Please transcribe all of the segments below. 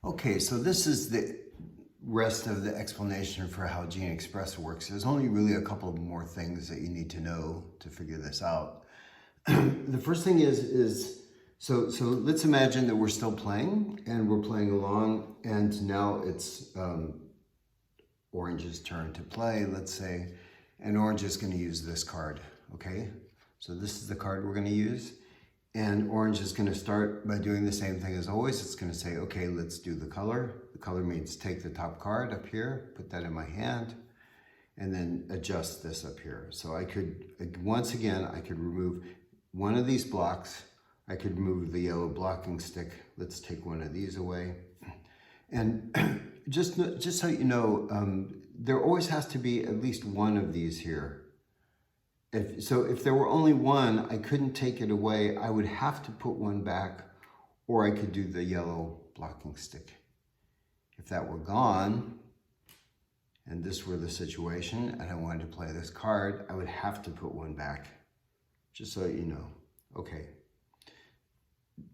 Okay, so this is the rest of the explanation for how Gene Express works. There's only really a couple of more things that you need to know to figure this out. The first thing is so let's imagine that we're still playing and we're playing along, and now it's Orange's turn to play, let's say, and Orange is going to use this card, okay? So this is the card we're going to use. And Orange is going to start by doing the same thing as always. It's going to say, okay, let's do the color. The color means take the top card up here, put that in my hand, and then adjust this up here. So I could, once again, I could remove one of these blocks. I could remove the yellow blocking stick. Let's take one of these away. And just so you know, there always has to be at least one of these here. If there were only one, I couldn't take it away. I would have to put one back, or I could do the yellow blocking stick. If that were gone, and this were the situation, and I wanted to play this card, I would have to put one back, just so you know. Okay.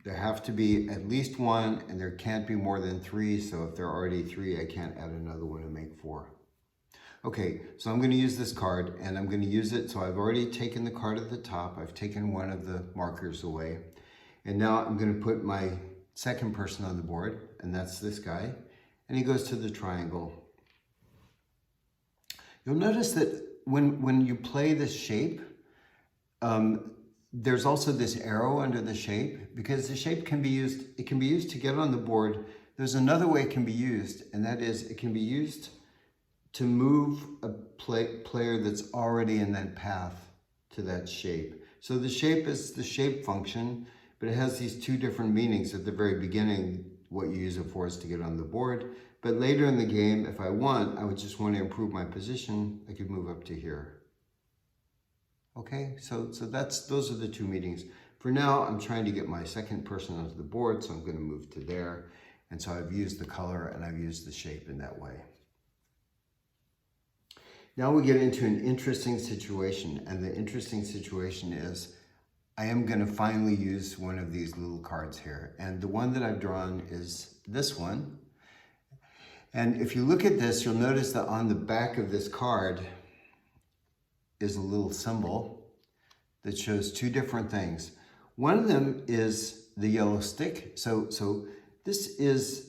There have to be at least one, and there can't be more than three, so if there are already three, I can't add another one and make four. Okay, so I'm going to use this card, and I'm going to use it. So I've already taken the card at the top. I've taken one of the markers away. And now I'm going to put my second person on the board, and that's this guy. And he goes to the triangle. You'll notice that when you play this shape, there's also this arrow under the shape, because the shape can be used, it can be used to get on the board. There's another way it can be used, and that is it can be used to move a player that's already in that path to that shape. So the shape is the shape function, but it has these two different meanings. At the very beginning, what you use it for is to get on the board. But later in the game, if I would just want to improve my position, I could move up to here. Okay, so those are the two meanings. For now, I'm trying to get my second person onto the board, so I'm going to move to there. And so I've used the color and I've used the shape in that way. Now we get into an interesting situation, and the interesting situation is I am going to finally use one of these little cards here, and the one that I've drawn is this one. And if you look at this, you'll notice that on the back of this card is a little symbol that shows two different things. One of them is the yellow stick. So this is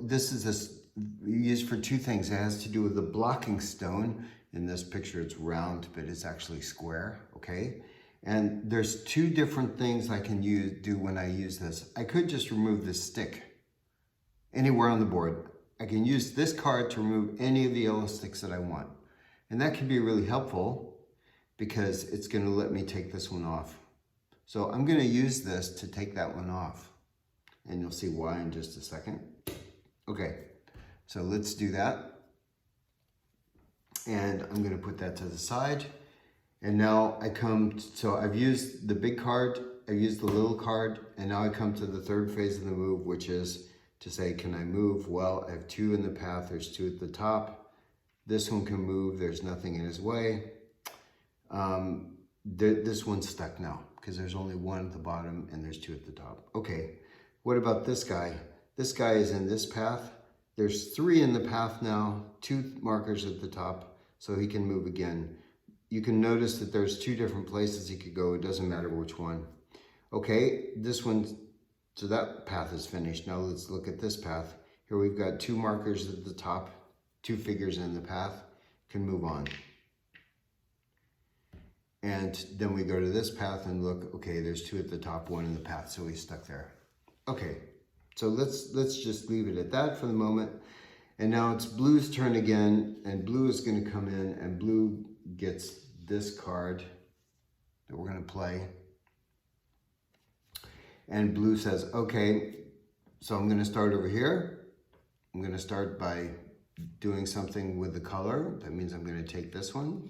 this used for two things. It has to do with the blocking stone. In this picture, it's round, but it's actually square, okay? And there's two different things I can do when I use this. I could just remove this stick anywhere on the board. I can use this card to remove any of the yellow sticks that I want. And that can be really helpful because it's gonna let me take this one off. So I'm gonna use this to take that one off. And you'll see why in just a second. Okay. So let's do that. And I'm going to put that to the side. And now so I've used the big card, I've used the little card, and now I come to the third phase of the move, which is to say, can I move? Well, I have two in the path, there's two at the top. This one can move, there's nothing in his way. This one's stuck now, because there's only one at the bottom and there's two at the top. Okay, what about this guy? This guy is in this path. There's three in the path now, two markers at the top, so he can move again. You can notice that there's two different places he could go. It doesn't matter which one. Okay, this one, so that path is finished. Now let's look at this path. Here we've got two markers at the top, two figures in the path, can move on. And then we go to this path and look, okay, there's two at the top, one in the path, so he's stuck there. Okay. So let's just leave it at that for the moment. And now it's Blue's turn again, and Blue is going to come in, and Blue gets this card that we're going to play. And Blue says, okay, so I'm going to start over here. I'm going to start by doing something with the color. That means I'm going to take this one.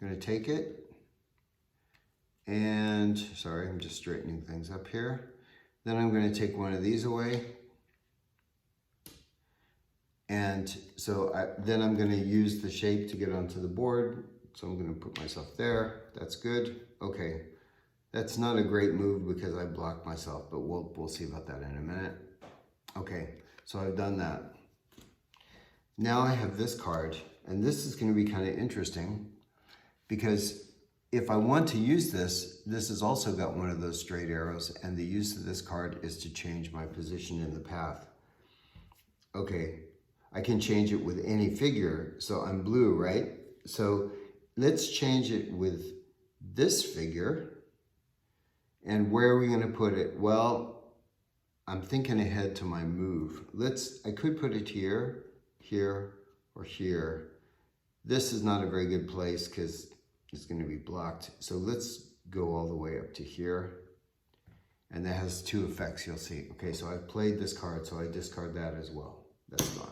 I'm going to take it. And sorry, I'm just straightening things up here. Then I'm going to take one of these away. And so then I'm going to use the shape to get onto the board. So I'm going to put myself there. That's good. Okay. That's not a great move because I blocked myself, but we'll see about that in a minute. Okay, so I've done that. Now I have this card, and this is going to be kind of interesting because if I want to use this, this has also got one of those straight arrows, and the use of this card is to change my position in the path. Okay, I can change it with any figure, so I'm blue, right? So let's change it with this figure. And where are we going to put it? Well, I'm thinking ahead to my move. I could put it here, here, or here. This is not a very good place because it's going to be blocked. So let's go all the way up to here. And that has two effects, you'll see. Okay, so I've played this card, so I discard that as well. That's gone.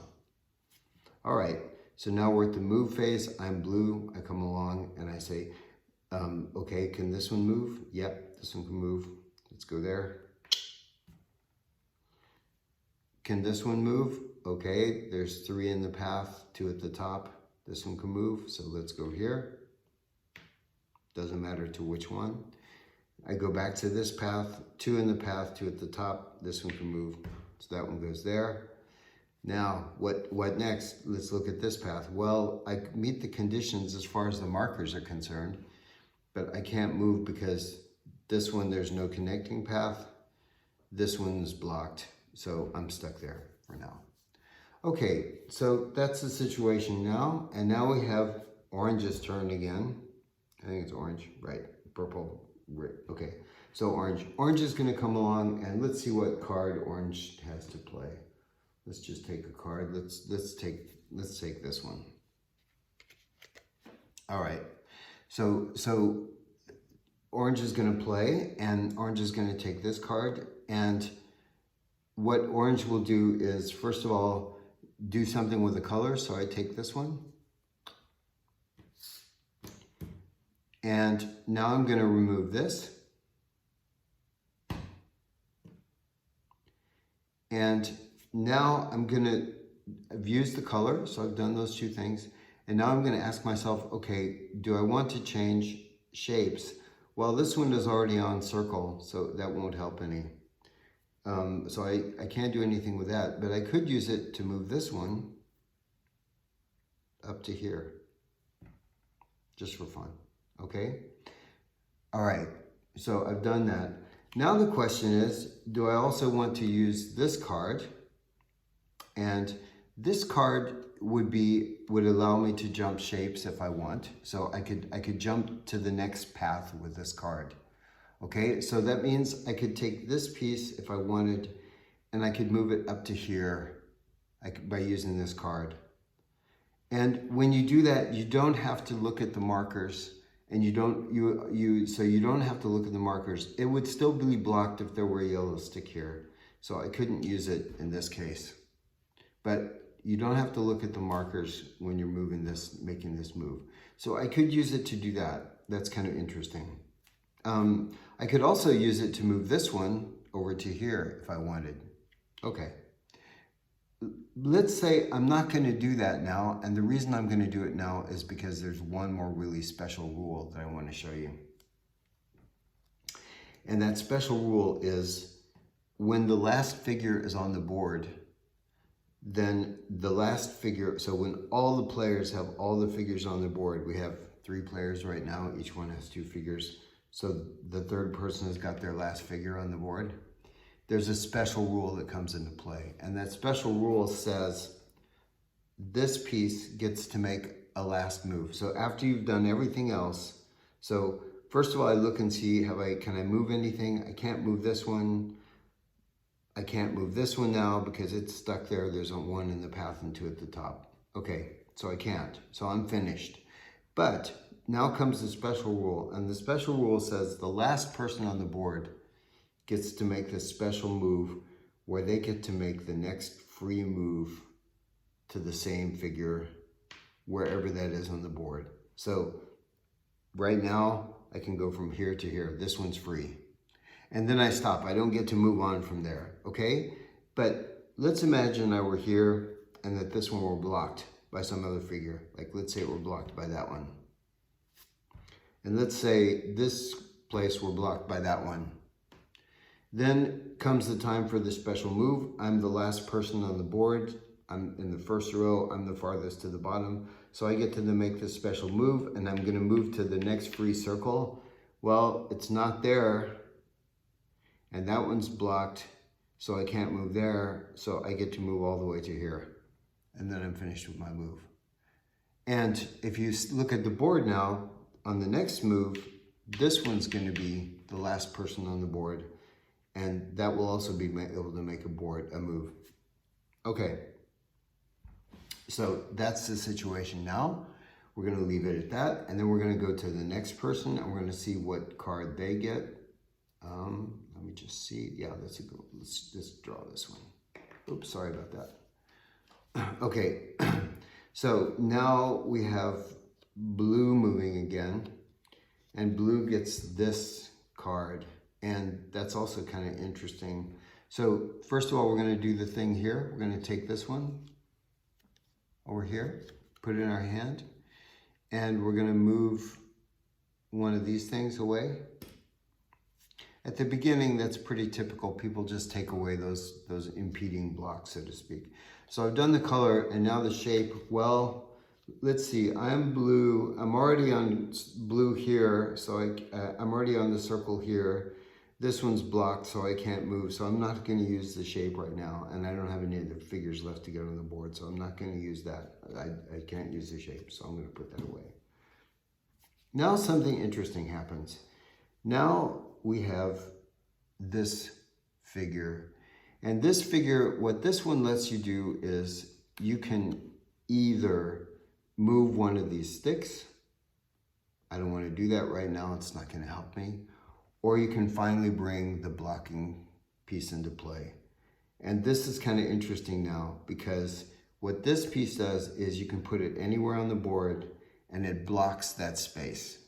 All right, so now we're at the move phase. I'm blue. I come along and I say, okay, can this one move? Yep, this one can move. Let's go there. Can this one move? Okay, there's 3 in the path, 2 at the top. This one can move, so let's go here. Doesn't matter to which one. I go back to this path, 2 in the path, 2 at the top. This one can move, so that one goes there. Now, what next? Let's look at this path. Well, I meet the conditions as far as the markers are concerned, but I can't move because this one, there's no connecting path. This one's blocked, so I'm stuck there for now. Okay, so that's the situation now, and now we have orange's turn again. I think it's orange, right? Purple, red. Okay, so orange. Orange is going to come along, and let's see what card orange has to play. Let's just take a card. Let's take this one. All right. So orange is going to play, and orange is going to take this card. And what orange will do is, first of all, do something with the color. So I take this one. And now I'm going to remove this. And now I've used the color, so I've done those 2 things. And now I'm going to ask myself, okay, do I want to change shapes? Well, this one is already on circle, so that won't help any. So I can't do anything with that, but I could use it to move this one up to here, just for fun, okay? All right, so I've done that. Now the question is, do I also want to use this card? And this card would allow me to jump shapes if I want. So I could jump to the next path with this card. Okay, so that means I could take this piece if I wanted, and I could move it up to here by using this card. And when you do that, you don't have to look at the markers, and you don't have to look at the markers. It would still be blocked if there were a yellow stick here. So I couldn't use it in this case. But you don't have to look at the markers when you're making this move. So I could use it to do that. That's kind of interesting. I could also use it to move this one over to here if I wanted. Okay. Let's say I'm not going to do that now, and the reason I'm going to do it now is because there's one more really special rule that I want to show you. And that special rule is when the last figure is on the board, then the last figure, so when all the players have all the figures on the board, we have 3 players right now, each one has 2 figures. So the third person has got their last figure on the board. There's a special rule that comes into play. And that special rule says this piece gets to make a last move. So after you've done everything else, so first of all, I look and see, can I move anything? I can't move this one. I can't move this one now because it's stuck there. There's a 1 in the path and 2 at the top. Okay, so I can't. So I'm finished. But now comes the special rule, and the special rule says the last person on the board gets to make this special move where they get to make the next free move to the same figure wherever that is on the board. So right now I can go from here to here. This one's free. And then I stop. I don't get to move on from there, okay? But let's imagine I were here and that this one were blocked by some other figure. Like let's say it were blocked by that one. And let's say this place were blocked by that one. Then comes the time for the special move. I'm the last person on the board. I'm in the first row. I'm the farthest to the bottom. So I get to make this special move, and I'm gonna move to the next free circle. Well, it's not there, and that one's blocked, so I can't move there. So I get to move all the way to here, and then I'm finished with my move. And if you look at the board now, on the next move, this one's gonna be the last person on the board, and that will also be able to make a move. Okay, so that's the situation now. We're gonna leave it at that, and then we're gonna go to the next person, and we're gonna see what card they get. Let me just see. Yeah, let's just draw this one. Oops, sorry about that. Okay, so now we have blue moving again, and blue gets this card, and that's also kind of interesting. So first of all, we're gonna do the thing here. We're gonna take this one over here, put it in our hand, and we're gonna move one of these things away. At the beginning, that's pretty typical. People just take away those impeding blocks, so to speak. So I've done the color, and now the shape. Well, let's see, I'm blue. I'm already on blue here, so I'm already on the circle here. This one's blocked, so I can't move. So I'm not gonna use the shape right now, and I don't have any of the figures left to get on the board, so I'm not gonna use that. I can't use the shape, so I'm gonna put that away. Now something interesting happens. Now we have this figure, and this figure, what this one lets you do is you can either move one of these sticks. I don't want to do that right now, it's not going to help me. Or you can finally bring the blocking piece into play. And this is kind of interesting now, because what this piece does is you can put it anywhere on the board and it blocks that space.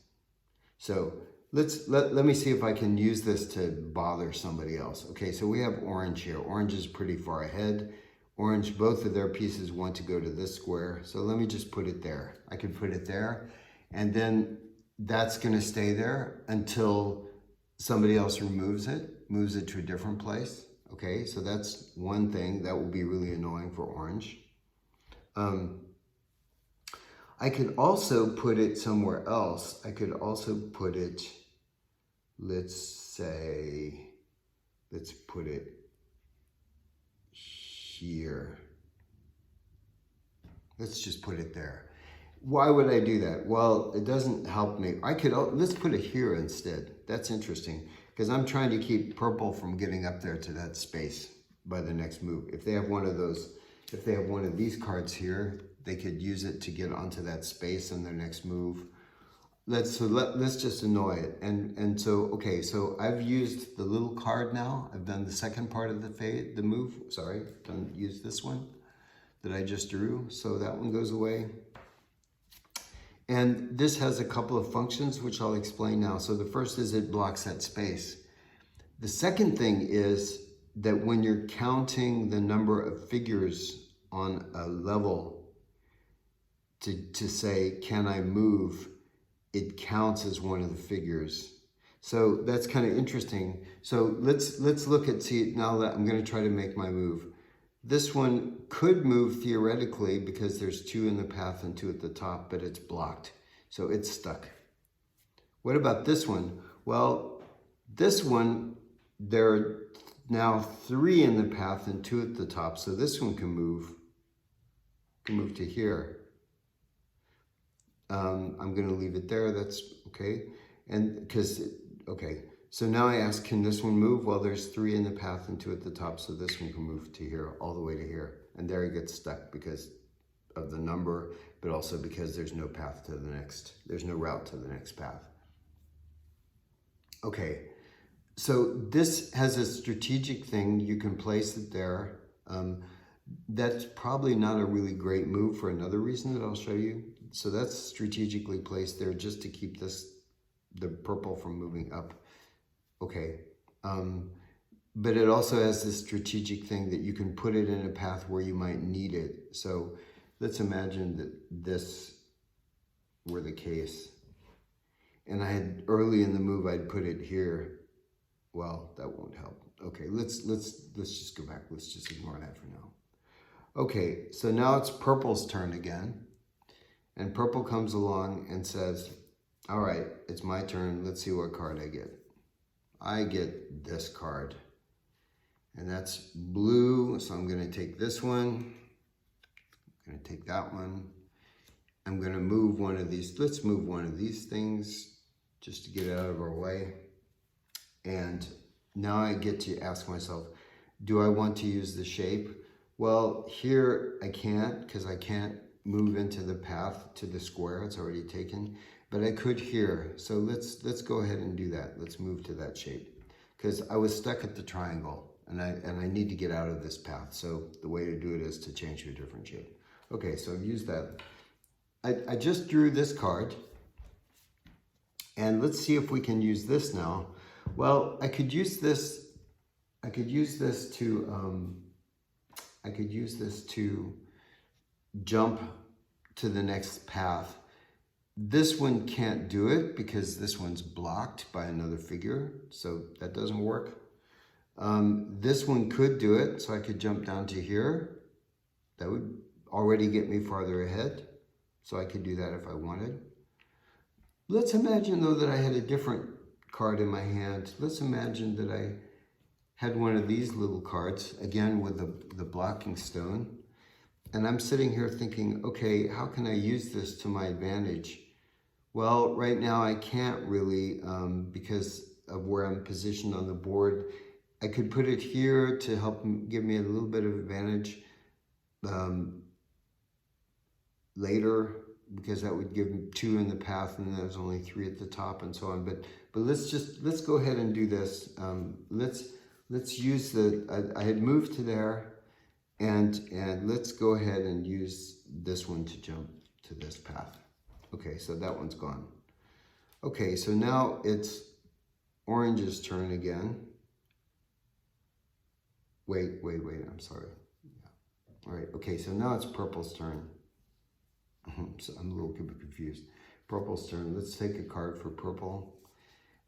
So let me see if I can use this to bother somebody else. Okay, so we have orange here. Orange is pretty far ahead. Orange, both of their pieces want to go to this square. So let me just put it there. I can put it there, and then that's gonna stay there until somebody else removes it, moves it to a different place. Okay, so that's one thing that will be really annoying for orange. I could also put it somewhere else. I could also put it, let's put it here. Let's just put it there. Why would I do that? Well, it doesn't help me. Let's put it here instead. That's interesting, because I'm trying to keep purple from getting up there to that space by the next move. If they have one of those, if they have one of these cards here, they could use it to get onto that space in their next move. Let's just annoy it. And so, okay, so I've used the little card now. I've done the second part of the move. Sorry, used this one that I just drew. So that one goes away. And this has a couple of functions, which I'll explain now. So the first is it blocks that space. The second thing is that when you're counting the number of figures on a level to say, can I move, it counts as one of the figures. So that's kind of interesting. So let's look at, see, now that I'm going to try to make my move. This one could move theoretically because there's 2 in the path and 2 at the top, but it's blocked. So it's stuck. What about this one? Well, this one, there are now 3 in the path and 2 at the top. So this one can move to here. I'm going to leave it there. That's okay. And okay. So now I ask, can this one move? Well, there's 3 in the path and 2 at the top. So this one can move to here, all the way to here. And there he gets stuck because of the number, but also because there's no path to the next, there's no route to the next path. Okay. So this has a strategic thing. You can place it there. That's probably not a really great move for another reason that I'll show you. So that's strategically placed there just to keep the purple from moving up. Okay. But it also has this strategic thing that you can put it in a path where you might need it. So let's imagine that this were the case. And I had early in the move, I'd put it here. Well, that won't help. Okay, let's just go back. Let's just ignore that for now. Okay, so now it's purple's turn again. And purple comes along and says, all right, it's my turn. Let's see what card I get. I get this card. And that's blue, so I'm going to take this one. I'm going to take that one. I'm going to move one of these. Let's move one of these things just to get it out of our way. And now I get to ask myself, do I want to use the shape? Well, here I can't, because I can't move into the path to the square. It's already taken. But I could here. So let's go ahead and do that. Let's move to that shape. Because I was stuck at the triangle. And I need to get out of this path. So the way to do it is to change to a different shape. Okay, so I've used that. I just drew this card. And let's see if we can use this now. Well, I could use this to jump to the next path. This one can't do it because this one's blocked by another figure, so that doesn't work. This one could do it, so I could jump down to here. That would already get me farther ahead, so I could do that if I wanted. Let's imagine, though, that I had a different card in my hand. Let's imagine that I had one of these little cards, again with the blocking stone. And I'm sitting here thinking, okay, how can I use this to my advantage? Well, right now I can't really because of where I'm positioned on the board. I could put it here to help give me a little bit of advantage later, because that would give me 2 in the path and there's only 3 at the top and so on. But let's go ahead and do this. Let's use I had moved to there, and let's go ahead and use this one to jump to this path. Okay, so that one's gone. Okay, so now it's orange's turn again. Wait, I'm sorry. Yeah. All right, okay, so now it's purple's turn. So I'm a little bit confused. Purple's turn. Let's take a card for purple.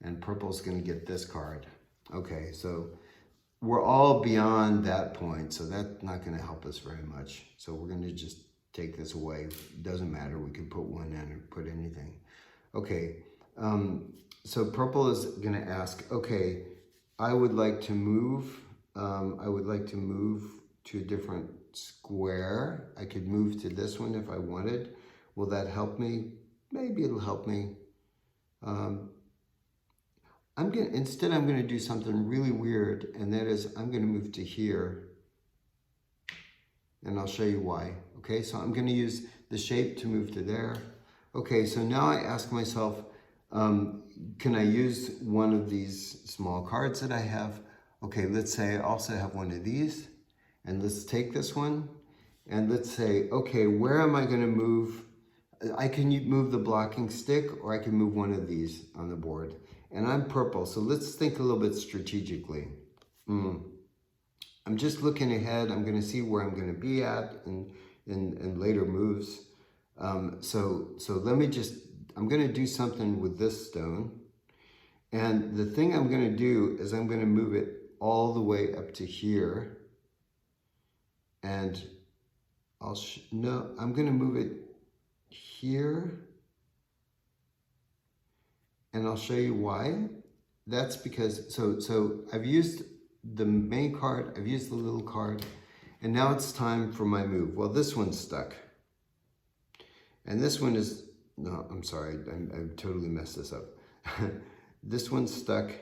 And purple's going to get this card. Okay, so we're all beyond that point, so that's not going to help us very much. So we're going to just take this away. It doesn't matter. We can put 1 in or put anything. Okay, so purple is going to ask, okay, I would like to move. I would like to move to a different square. I could move to this one if I wanted. Will that help me? Maybe it'll help me. Instead I'm gonna do something really weird, and that is I'm gonna move to here, and I'll show you why. Okay, so I'm gonna use the shape to move to there. Okay, so now I ask myself, can I use one of these small cards that I have? Okay, let's say I also have one of these, and let's take this one, and let's say, okay, where am I gonna move? I can move the blocking stick, or I can move one of these on the board. And I'm purple, so let's think a little bit strategically. I'm just looking ahead. I'm gonna see where I'm gonna be at in later moves. So let me I'm gonna do something with this stone. And the thing I'm gonna do is I'm gonna move it all the way up to here. And I'm gonna move it here. And I'll show you why. That's because, so I've used the main card, I've used the little card, and now it's time for my move. Well, this one's stuck. And this one is, no, I'm sorry, I totally messed this up. This one's stuck,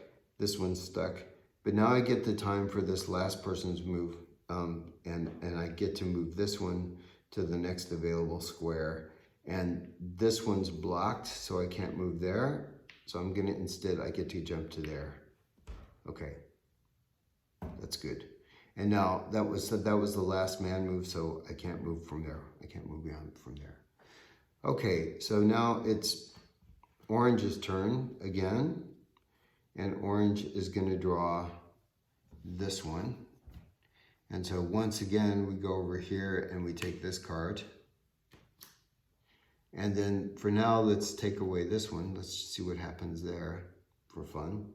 but now I get the time for this last person's move, and I get to move this one to the next available square. And this one's blocked, so I can't move there. So I'm gonna, instead, I get to jump to there. Okay, that's good. And now that was the last man move, so I can't move from there. I can't move beyond from there. Okay, so now it's orange's turn again, and orange is gonna draw this one. And so once again, we go over here and we take this card. And then for now, let's take away this one. Let's see what happens there for fun.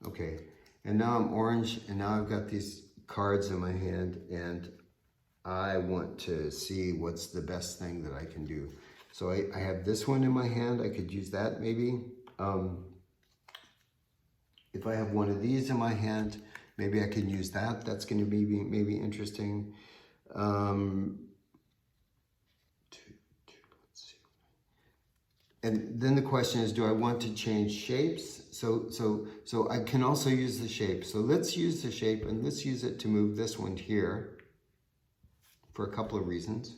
Okay, and now I'm orange, and now I've got these cards in my hand, and I want to see what's the best thing that I can do. So I have this one in my hand. I could use that maybe. If I have one of these in my hand, maybe I can use that. That's going to be maybe interesting. And then the question is, do I want to change shapes? So I can also use the shape. So let's use the shape, and let's use it to move this one here for a couple of reasons.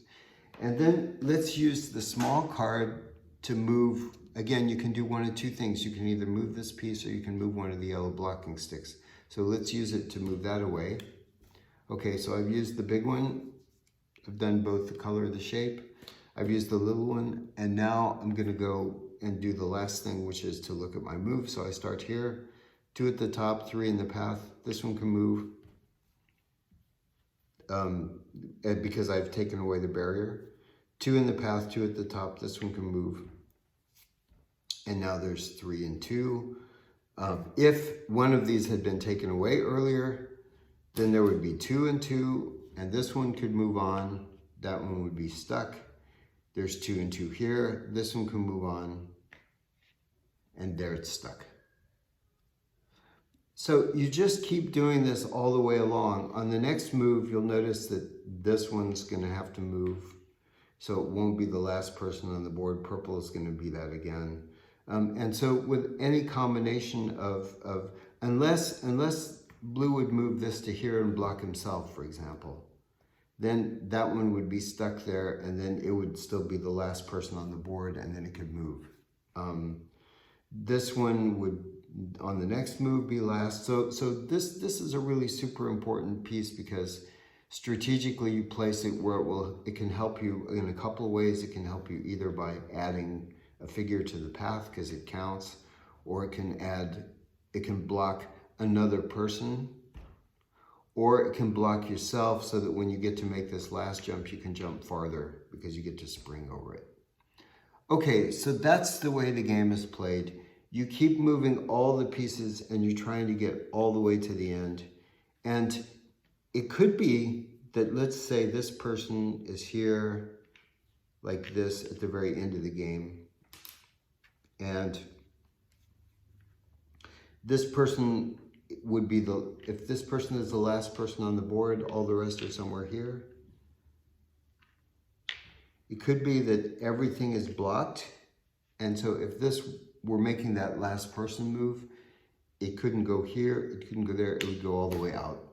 And then let's use the small card to move. Again, you can do one of two things. You can either move this piece or you can move one of the yellow blocking sticks. So let's use it to move that away. Okay, so I've used the big one. I've done both the color of the shape. I've used the little one, and now I'm gonna go and do the last thing, which is to look at my move. So I start here, 2 at the top, 3 in the path. This one can move because I've taken away the barrier. 2 in the path, 2 at the top, this one can move. And now there's 3 and 2. If one of these had been taken away earlier, then there would be 2 and 2, and this one could move on. That one would be stuck. There's 2 and 2 here. This one can move on, and there it's stuck. So you just keep doing this all the way along. On the next move, you'll notice that this one's gonna have to move. So it won't be the last person on the board. Purple is gonna be that again. And so with any combination of unless blue would move this to here and block himself, for example, then that one would be stuck there, and then it would still be the last person on the board, and then it could move. This one would, on the next move, be last. So this is a really super important piece, because strategically you place it where it can help you in a couple of ways. It can help you either by adding a figure to the path because it counts, or it can block another person, or it can block yourself so that when you get to make this last jump, you can jump farther because you get to spring over it. Okay, so that's the way the game is played. You keep moving all the pieces and you're trying to get all the way to the end. And it could be that, let's say this person is here like this at the very end of the game. And this person would be if this person is the last person on the board, all the rest are somewhere here. It could be that everything is blocked. And so if this were making that last person move, it couldn't go here, it couldn't go there, it would go all the way out.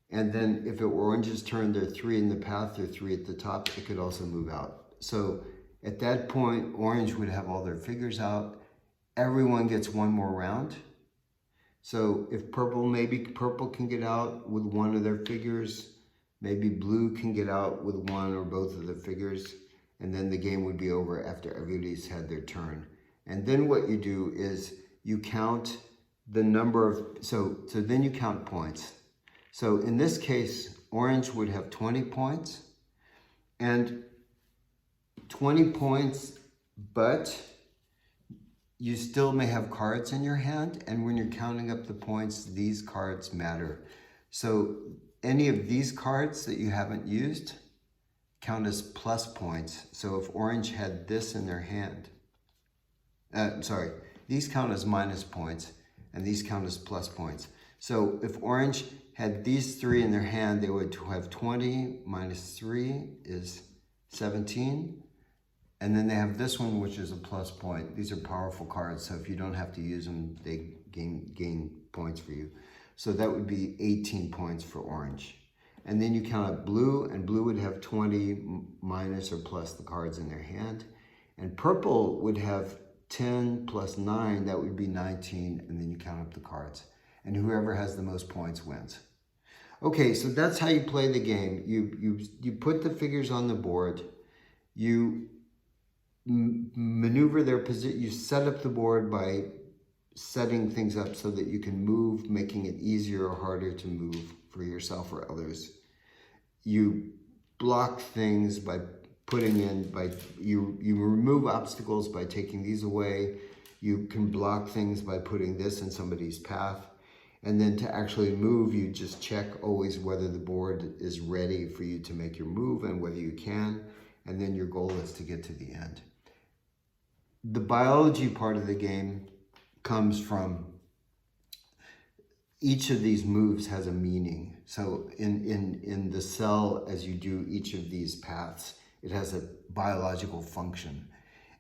And then if it were orange's turn, there are 3 in the path, there are 3 at the top, it could also move out. So at that point, orange would have all their figures out. Everyone gets one more round. So if maybe purple can get out with one of their figures, maybe blue can get out with one or both of the figures, and then the game would be over after everybody's had their turn. And then what you do is you count the number of, so then you count points. So in this case, orange would have 20 points, and 20 points, but you still may have cards in your hand, and when you're counting up the points, these cards matter. So any of these cards that you haven't used count as plus points. So if orange had this in their hand, these count as minus points, and these count as plus points. So if orange had these 3 in their hand, they would have 20 minus 3 is 17. And then they have this one, which is a plus point. These are powerful cards, so if you don't have to use them, they gain points for you. So that would be 18 points for orange. And then you count up blue, and blue would have 20 minus or plus the cards in their hand. And purple would have 10 plus 9, that would be 19, and then you count up the cards. And whoever has the most points wins. Okay, so that's how you play the game. You put the figures on the board, you maneuver their position, you set up the board by setting things up so that you can move, making it easier or harder to move for yourself or others. You block things by putting in, you remove obstacles by taking these away. You can block things by putting this in somebody's path. And then to actually move, you just check always whether the board is ready for you to make your move and whether you can. And then your goal is to get to the end. The biology part of the game comes from each of these moves has a meaning. So in the cell, as you do each of these paths, it has a biological function.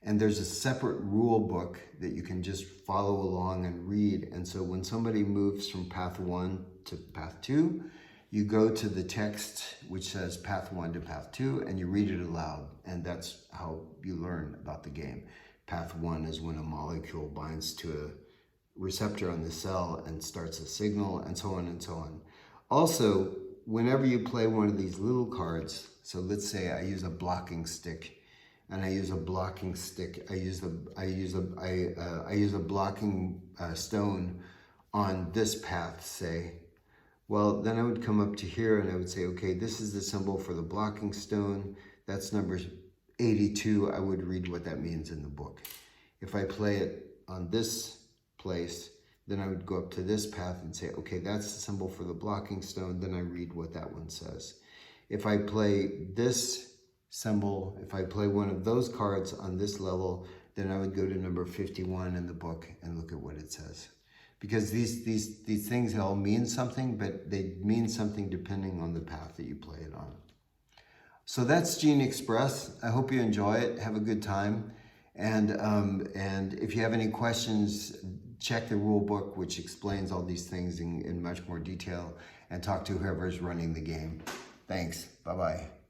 And there's a separate rule book that you can just follow along and read. And so when somebody moves from path 1 to path 2, you go to the text which says path 1 to path 2 and you read it aloud. And that's how you learn about the game. Path 1 is when a molecule binds to a receptor on the cell and starts a signal, and so on and so on. Also, whenever you play one of these little cards, so let's say I use a blocking stick, and I use a blocking stick. I use a blocking stone on this path, say. Well, then I would come up to here and I would say, okay, this is the symbol for the blocking stone. That's number 82. I would read what that means in the book. If I play it on this place, then I would go up to this path and say, okay, that's the symbol for the blocking stone. Then I read what that one says. If I play this symbol, if I play one of those cards on this level, then I would go to number 51 in the book and look at what it says. Because these things all mean something, but they mean something depending on the path that you play it on. So that's Gene Express. I hope you enjoy it. Have a good time. And if you have any questions, check the rule book, which explains all these things in much more detail, and talk to whoever's running the game. Thanks. Bye-bye.